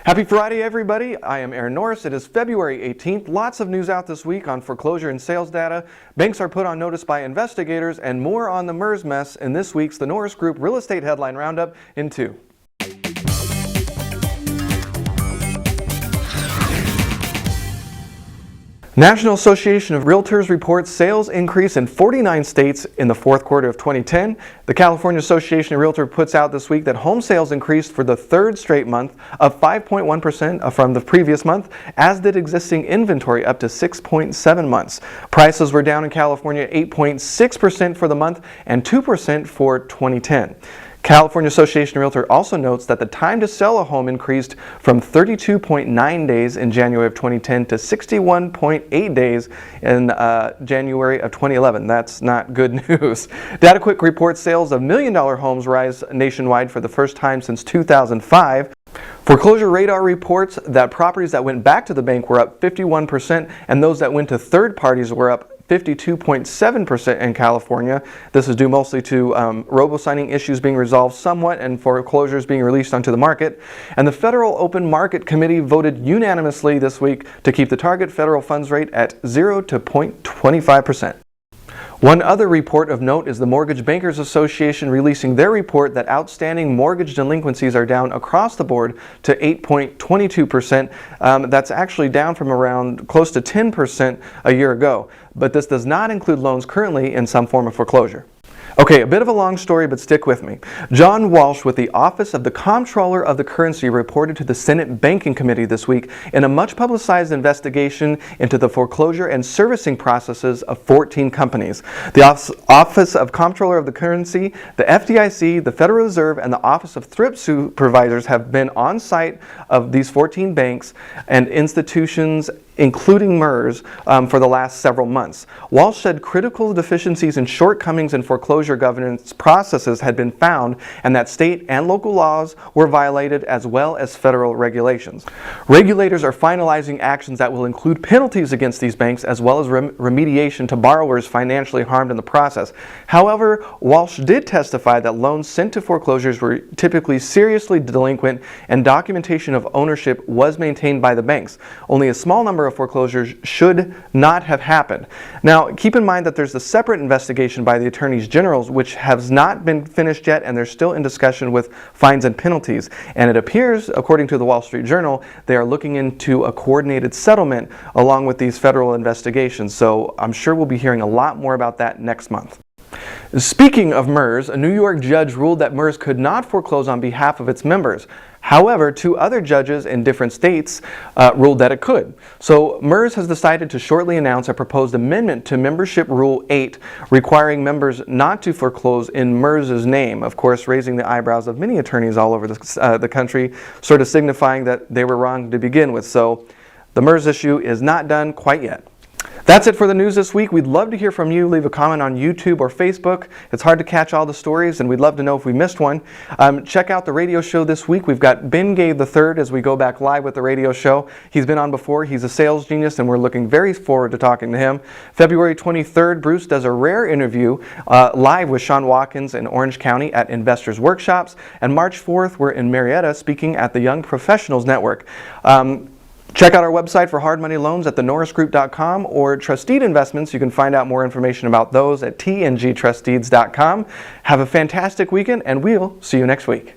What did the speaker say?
Happy Friday, everybody. I am Aaron Norris. It is February 18th. Lots of news out this week on foreclosure and sales data. Banks are put on notice by investigators, and more on the MERS mess in this week's the Norris Group Real Estate Headline Roundup in 2. National Association of Realtors reports sales increase in 49 states in the fourth quarter of 2010. The California Association of Realtors puts out this week that home sales increased for the third straight month, up 5.1% from the previous month, as did existing inventory up to 6.7 months. Prices were down in California 8.6% for the month and 2% for 2010. California Association of Realtors also notes that the time to sell a home increased from 32.9 days in January of 2010 to 61.8 days in January of 2011. That's not good news. DataQuick reports sales of $1 million homes rise nationwide for the first time since 2005. Foreclosure Radar reports that properties that went back to the bank were up 51%, and those that went to third parties were up 52.7% in California. This is due mostly to robo-signing issues being resolved somewhat and foreclosures being released onto the market. And the Federal Open Market Committee voted unanimously this week to keep the target federal funds rate at 0 to 0.25%. One other report of note is the Mortgage Bankers Association releasing their report that outstanding mortgage delinquencies are down across the board to 8.22%. That's actually down from around close to 10% a year ago. But this does not include loans currently in some form of foreclosure. Okay, a bit of a long story, but stick with me. John Walsh with the Office of the Comptroller of the Currency reported to the Senate Banking Committee this week in a much publicized investigation into the foreclosure and servicing processes of 14 companies. The Office of Comptroller of the Currency, the FDIC, the Federal Reserve, and the Office of Thrift Supervisors have been on site of these 14 banks and institutions, including MERS, for the last several months. Walsh said critical deficiencies and shortcomings in foreclosure governance processes had been found, and that state and local laws were violated as well as federal regulations. Regulators are finalizing actions that will include penalties against these banks as well as remediation to borrowers financially harmed in the process. However, Walsh did testify that loans sent to foreclosures were typically seriously delinquent and documentation of ownership was maintained by the banks. Only a small number of foreclosures should not have happened. Now, keep in mind that there's a separate investigation by the attorneys general which has not been finished yet, and they're still in discussion with fines and penalties. And it appears, according to the Wall Street Journal, they are looking into a coordinated settlement along with these federal investigations. So I'm sure we'll be hearing a lot more about that next month. Speaking of MERS, a New York judge ruled that MERS could not foreclose on behalf of its members. However, two other judges in different states ruled that it could. So MERS has decided to shortly announce a proposed amendment to Membership Rule 8, requiring members not to foreclose in MERS's name, of course raising the eyebrows of many attorneys all over the country, sort of signifying that they were wrong to begin with. So the MERS issue is not done quite yet. That's it for the news this week. We'd love to hear from you. Leave a comment on YouTube or Facebook. It's hard to catch all the stories, and we'd love to know if we missed one. Check out the radio show this week. We've got Ben Gay III as we go back live with the radio show. He's been on before. He's a sales genius, and we're looking very forward to talking to him. February 23rd, Bruce does a rare interview live with Sean Watkins in Orange County at Investors Workshops. And March 4th, we're in Murrieta speaking at the Young Professionals Network. Check out our website for hard money loans at thenorrisgroup.com or Trustdeed Investments. You can find out more information about those at tngtrustdeeds.com. Have a fantastic weekend, and we'll see you next week.